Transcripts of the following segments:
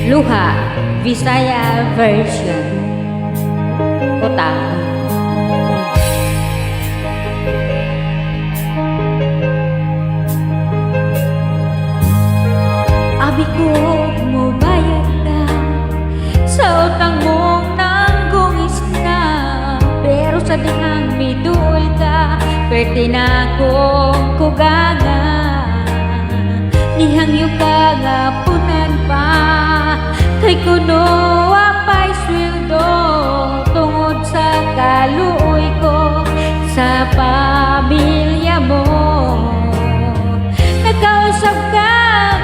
Luha, Visaya version. Utang. Abi ko mo bayad ka sa utang mong nanggungis na, pero sa dihang midul ka pwede na kong kuganga. Nihang yung kagapunan pa kay kuno apay sweldo tungod sa kaluoy ko sa pamilya mo. Nagkausap ka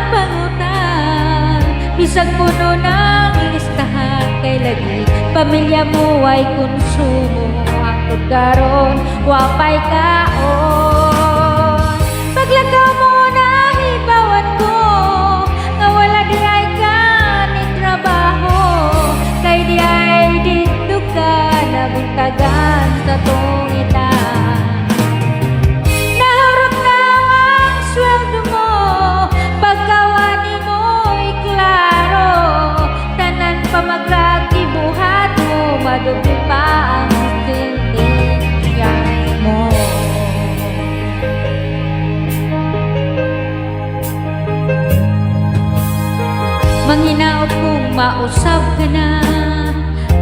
pangutan bisag puno ng listahan kay lagi pamilya mo ay konsumo. Hangtod karon wapay kaon paglakaw mo na hibawan ko nga wala di ay ka ni trabaho kay di ay dito ka nabuntagan sa tungitan. Nahurot na ang sweldo mo pagkawani mo'y klaro tanan pa magkakibuhat mo madugli pa ang mo. Manghinaot kung mausap ka na,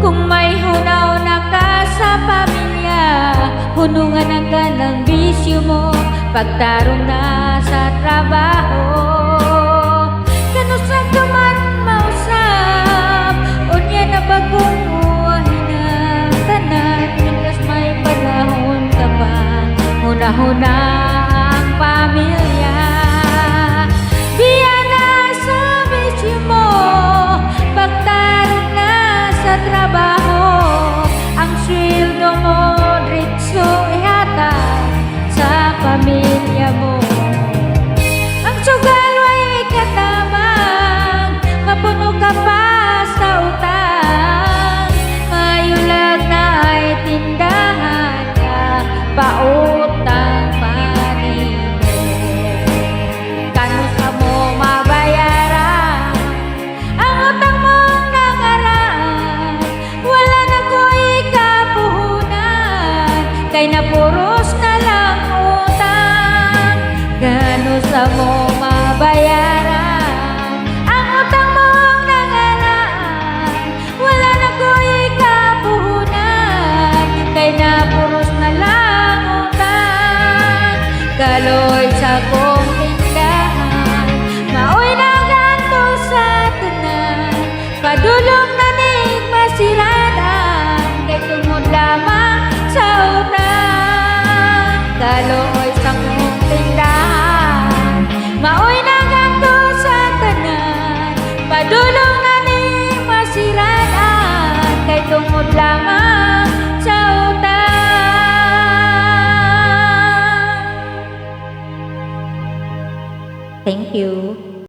kung may hunaw na ka sa pamilya, hunungan na ka ng bisyo mo, pagtarong na sa trabaho. Kanusa ka man mausap, unya na bagong buhay na tanan, mientras may panahon ka pa, huna-huna ang pamilya. Biya na sa bisyo mo, pagtarong na sa trabaho, ang sweldo mo diretso ihatag sa pamilya mo. Ang sugal ay katamang, mapuno ka pa sa utang, mayulag na ay tindahan ka, pautang panimo. Kanusa mo mabayaran ang utang mong nangaran, wala na ko'y kapuhunan kay napuros na lang utang. Kanusa mo mabayaran ang utang mong nangaran, wala na ko'y kapuhunan kay napuros na lang utang. Kaloy sa kong tindahan, maoy naganto sa tanan, padulong na ning masiradan kay tungod lamang sa utang. Kaloy sa kong tindahan, maoy naganto sa tanan, padulong na ning masiradan kay tungod lamang sa utang. Thank you.